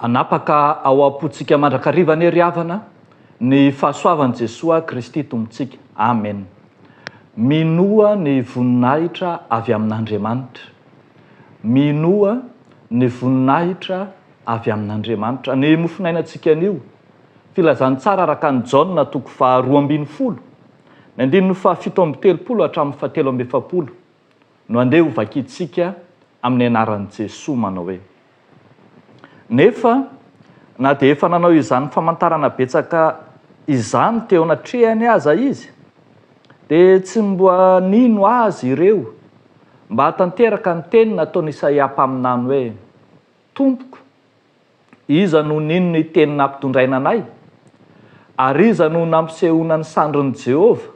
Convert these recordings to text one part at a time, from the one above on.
Anapaka ao am-pontsika mandrakariva ny riavana ny fahasoavan'i Jesosy Kristy tompontsika. Amen. Minoa ny voninahitra avy amin'Andriamanitra. Minoa ny voninahitra avy amin'Andriamanitra. Ny mofinainantsika anio filazany tsara araka ny Jaona toko faha 12, ny 17 hatramin'ny 17 no andeha ho vakintsika amin'ny anaran'i Jesosy manao hoe: nefa na dia efa nanao izany famantarana betsaka izany teo anatrehany aza izy, dia tsy mboa nino azy ireo mba hatanteraka ny teny nataony Isaia mpaminany hoe: Tompoko, iza no nino ny teny nampitondraina anay, ary iza no nampisehoana ny sandrin'i Jehova.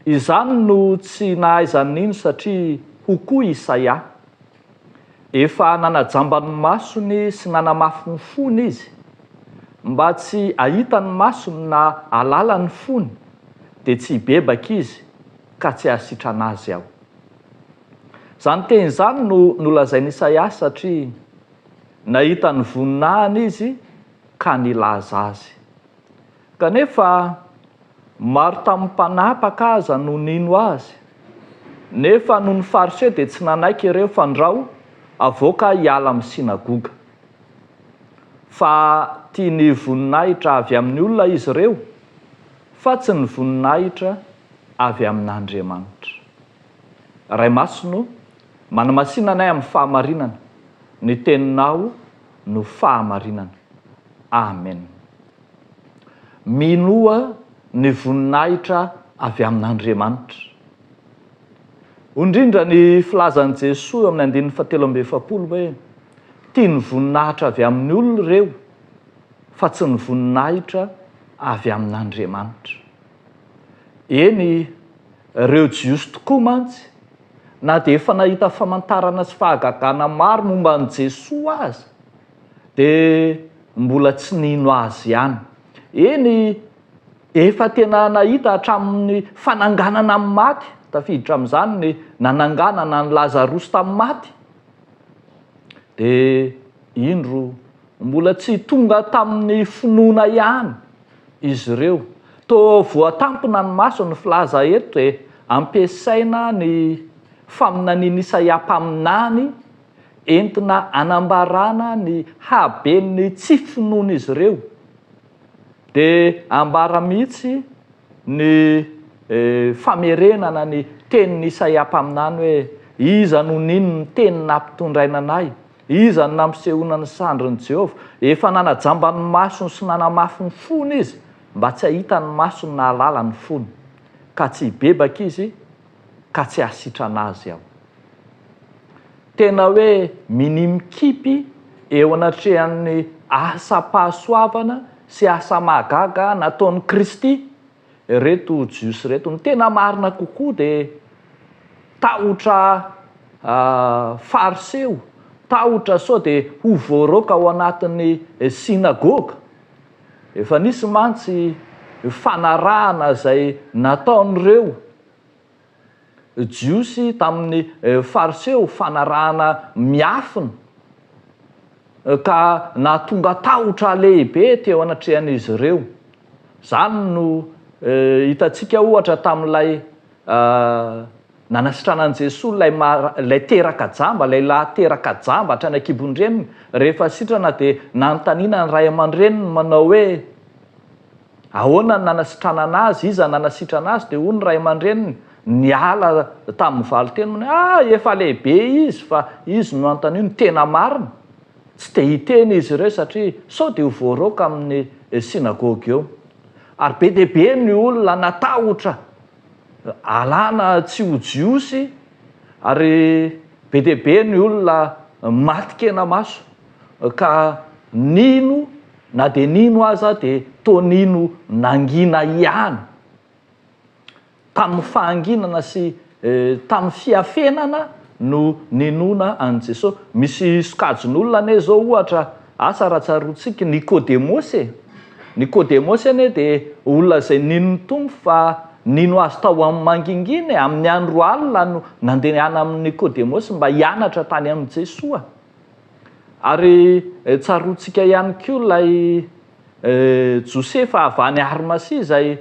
Izany no tsy nahaizany nino satria hokoa Isaia efa nanajamba ny masony sy nanamafy ny fony izy, mba tsy ahita ny masony na alala ny fony, dia tsy hibebaka izy ka tsy ahasitrana azy aho. Zany teny izany no nolazainy Isaia satria nahita ny voninahiny izy ka nilaza azy. Kanefa maro tamin'ny mpanapaka aza no nino azy, nefa noho ny fariseo dia tsy nanaiky ireo fandrao avoaka hiala amin'ny sinagoga. Fa tia ny voninahitra avy amin'ny olona izy ireo, fa tsy ny voninahitra avy amin'Andriamanitra. Ray Masino, manamasina anay amin'ny fahamarinana, ny teninao no fahamarinana. Amen. Minoa ny voninahitra avy amin'Andriamanitra. Indrindra ny filazan'i Jesosy amin'ny 17 hoe: tia ny voninahitra avy amin'ny olona ireo, fa tsy ny voninahitra avy amin'Andriamanitra. Eny, ireo jiosy tokoa mantsy, na dia efa nahita famantarana sy fahagagana maro momba an'i Jesosy aza, dia mbola tsy nino azy ihany. Eny, efa tena nahita hatramin'ny fananganana amin'ny maty, tafiditra amin'izany ny nananganana ny Lazarosy tamin'ny maty, dia indro mbola tsy tonga tamin'ny finoana ihany izy ireo. Toa voatampona ny maso ny filaza eto dia ampiasaina ny faminaniana Isaia mpaminany entina anambarana ny haben'ny tsy finoana izy ireo, dia ambara mihitsy ny famerenana ny tenin'ny Isaia mpaminany hoe: iza no nino ny teny nampitondraina anay, iza no nampisehoana ny sandrin'i Jehova. Efa nanajamba ny masony sy nanamafy ny fony izy, mba tsy ahita ny masony na alala ny fony, ka tsy hibebaka izy ka tsy ahasitrana azy aho. Tena hoe minimikipy eo anatrehan'ny asa-pahasoavana sy asa mahagaga nataon'i Kristy reto jiosy reto. Ny tena marina kokoa dia tahotra fariseo, tahotra sao dia ho voaroka ao anatin'ny sinagoga. Efa nisy mantsy fanarahana izay nataon'ireo jiosy tamin'ny fariseo, fanarahana miafina, ka nahatonga tahotra lehibe teo anatrehan'izy ireo. Zany no hitantsika ohatra tamin'ilay nanasitrana an'i Jesosy ilay teraka jamba, ilay lahy teraka jamba hatrany an-kibon-dreniny. Rehefa sitrana dia nanontaniana ny ray aman-dreniny manao hoe: ahoana ny nanasitrana anazy, iza nanasitra anazy? Dia hoy ny ray aman-dreniny: niala tamin'ny valiteny, efa lehibe izy, fa izy no antanio ny tena marina. Tsy dia hiteny izy ireo satria sao dia ho voaroka amin'ny sinagoga eo. Ary be dia be ny olona natahotra alana tsy ho jiosy, ary be dia be ny olona matikena maso, ka nino na dia nino aza dia toa nino nangina ihany. Tamin'ny fahanginana sy tamin'ny fiafenana no ninona an'i Jesosy. Misy sokajin'olona ane zao ohatra, asa raha tsaroantsika, Nikodemosy. Nikodemosy ane dia olona izay nino ny Tompo, fa nino azy tao amin'ny manginginy, amin'ny andro alina no nandehana amin'ny Nikodemosy mba hianatra tany amin'i Jesosy. Ary tsaroantsika ihany koa lay Josefa avy any Arimasia izay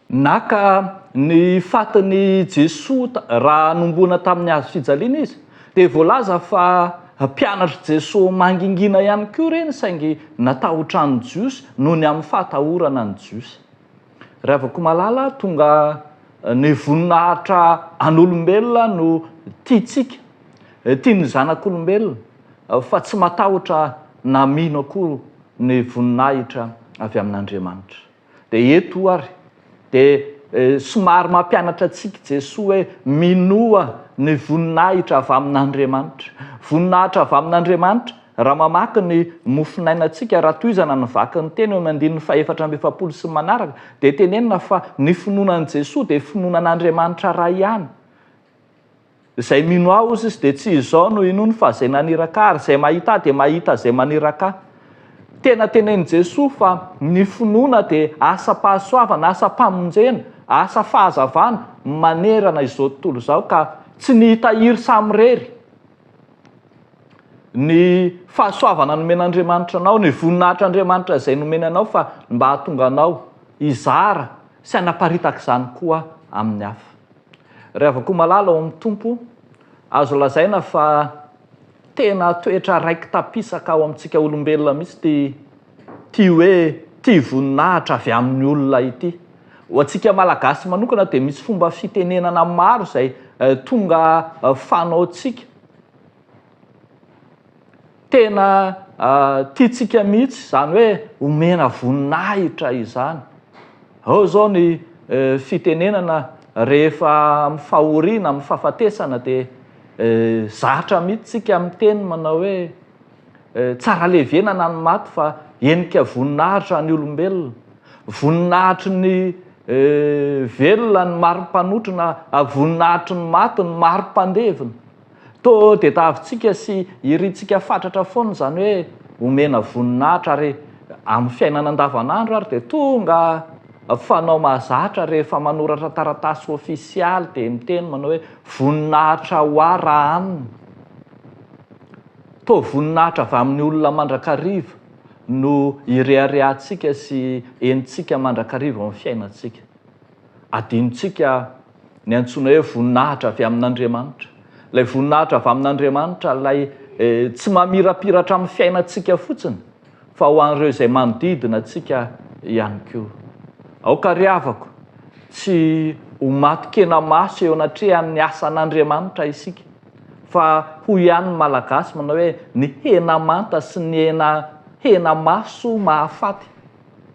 naka ny fatiny Jesoa raha nombona tamin'ny hazo fijaliana izy, dia voalaza fa mpianatra Jesoa mangingina ihany koa reny saingy natahotra ny jiosy noho ny amin'ny fahatahorana ny jiosy. Raha avako malala tonga ny voninahitra an'olombelona no tiantsika, tiany zanak'olombelona, fa tsy matahotra na mino akory ny voninahitra avy amin'Andriamanitra. Dia eto ary dia somary mampianatra antsika Jesoa hoe minoa ny voninahitra avy amin'Andriamanitra. Voninahitra avy amin'Andriamanitra raha mamaky ny mofinainantsika raha toizana ny vaky ny teny eo amin'ny andininy 470 sy manaraka, dia tenenina fa ny finoanan'i Jesoa dia finoanan'Andriamanitra iray ihany. Izay mino aho izy dia tsy izao no inony fa izay naniraka ary izay mahita aho dia mahita izay maniraka ahy. Tena tenenin Jesoa fa ny finoana dia asa-pahasoavana, asa-pamonjena, asa fahazavana manerana izao tontolo izao ka tsy ny hitahiry samirery. Ny fahasoavana nomen'Andriamanitra anao, ny voninahitr'Andriamanitra izay nomeny anao fa mba hahatonga anao hizara sy hanaparitaka izany koa amin'ny hafa. Raha avako malala ao amin'ny Tompo, azo lazaina fa tena toetra raiky tapisaka ao amintsika olombelona mihitsy ty hoe ty voninahitra avy amin'ny olona ity. Ho antsika malagasy manokana dia misy fomba fitenenana maro izay tonga fanaontsika. Tena tiantsika mihitsy izany hoe omena voninahitra izany. Ao zao ny fitenenana rehefa amin'ny fahoriana, amin'ny fahafatesana dia zatra mihitsy tsika amin'ny teny manao hoe tsara levenana ny maty fa enika voninahitra ny olombelona. Voninahitry ny velona ny marim-panotrina, voninahitry ny maty ny marim-pandevina. To dia tahavintsika sy irintsika fatratra foana izany hoe omena voninahitra, ary amin'ny fiainana andavanandro ary dia tonga fanao mahazatra rehefa manoratra taratasy ofisialy dia miteny manao hoe voninahitra ho ahy raha aminy. To voninahitra avy amin'ny olona mandrakariva no ireharehantsika sy enitsika mandrakariva amin'ny fiainantsika. Adinontsika ny antsoina hoe voninahitra avy amin'Andriamanitra. Ilay voninahitra avy amin'Andriamanitra ilay tsy mamirapiratra amin'ny fiainantsika fotsiny fa ho an'ireo izay manodidina antsika ihany koa. Aoka ry havako, tsy ho matikena maso eo anatrehan'ny asan'Andriamanitra isika, fa hoy ihany ny malagasy manao hoe ny hena manta sy ny hena maso mahafaty,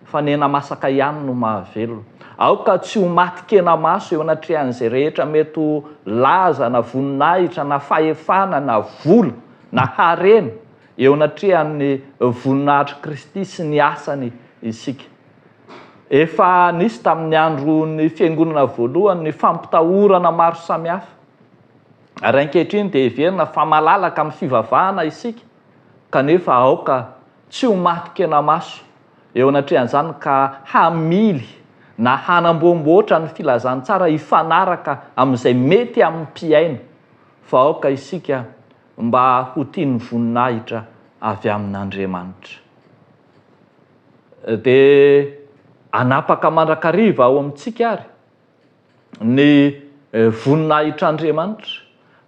fa ny hena masaka ihany no mahavelona. Aoka tsy ho matikena maso eo anatrehan'izay rehetra mety ho laza na voninahitra na fahefana na vola na harena eo anatrehan'ny voninahitry Kristy sy ny asany isika. Efa nisy tamin'ny andron'ny fiangonana voalohany ny fampitahorana maro samihafa. Ary ankehitriny dia heverina fa malalaka amin'ny fivavahana isika, kanefa aoka tsy ho matikena maso eo anatrehan'izany ka hamily na hanamboamboatra ny filazantsara hifanaraka amin'izay mety amin'ny mpiaina, fa aoka isika mba ho tiany voninahitra avy amin'Andriamanitra. Dia anapaka mandrakariva ao amintsika ary ny voninahitr'Andriamanitra,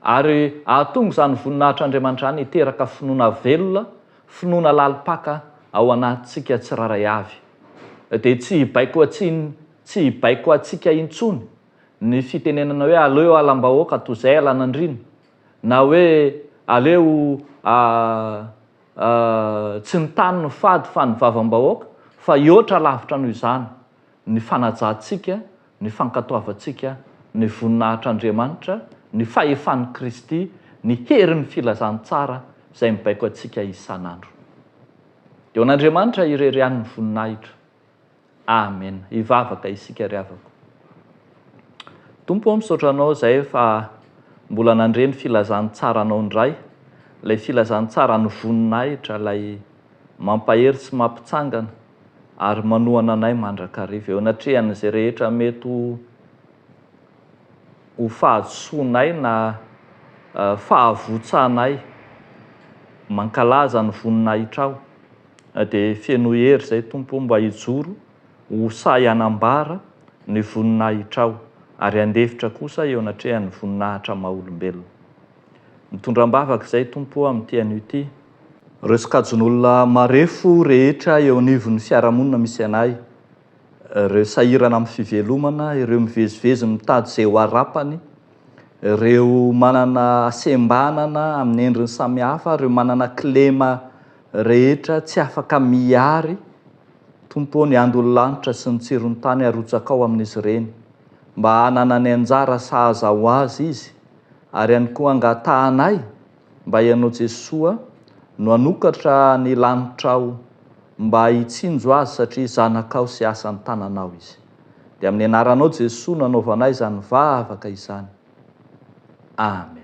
ary ahatonga izany voninahitr'Andriamanitra any hiteraka finoana velona, finoana lalipaka ao anatintsika tsiraray avy. Dia tsy hibaiko antsika intsony ny fitenenana hoe aleo alam-bahoaka toy izay alan'andrina, na hoe aleo tsy ny tany no fady fa ny vavam-bahoaka, fa ioatra lavitra noho izany ny fanajantsika, ny fankatoavantsika ny voninahitr'Andriamanitra, ny fahefan'i Kristy, ny herin'ny filazantsara izay mibaiko antsika isan'andro. Eo an'Andriamanitra irehan'ny voninahitra. Amen. Hivavaka isika ry havako. Tompo, misaotra anao izay fa mbola nandreny filazantsara anao indray, ilay filazantsara ny voninahitra, ilay mampahery sy mampitsangana ary manohana anay mandrakariva eo anatrehan'izay rehetra mety ho fahazosoanay na fahavotsanay mankalaza ny voninahitra aho, dia feno hery zay tompo mba hijoro ho say anambara ny voninahitra aho, ary andefitra kosa eo anatrehan'ny voninahitra maha-olombelona. Mitondram-bavaka izay tompo amin'ity anio ity. Ireo sokajin'olona marefo rehetra eo anivon'ny fiarahamonina misy anay, ireo sahirana amin'ny fivelomana, ireo mivezivezy mitady izay ho arapany, ireo manana asembanana amin'ny endriny samihafa, ireo manana kilema rehetra tsy afaka miary, tompo ny andolo-lanitra sy ny tsiron'ny tany arotsaka ao amin'izy ireny, mba hanana ny anjara sahaza ho azy izy, ary ihany koa angatahanay mba ianao Jesoa no hanokatra ny lanitra ao mba hitsinjo azy satria zanakao sy asan'ny tananao izy. Dia amin'ny anaranao Jesoa no anaovanay izany vavaka izany. Amen.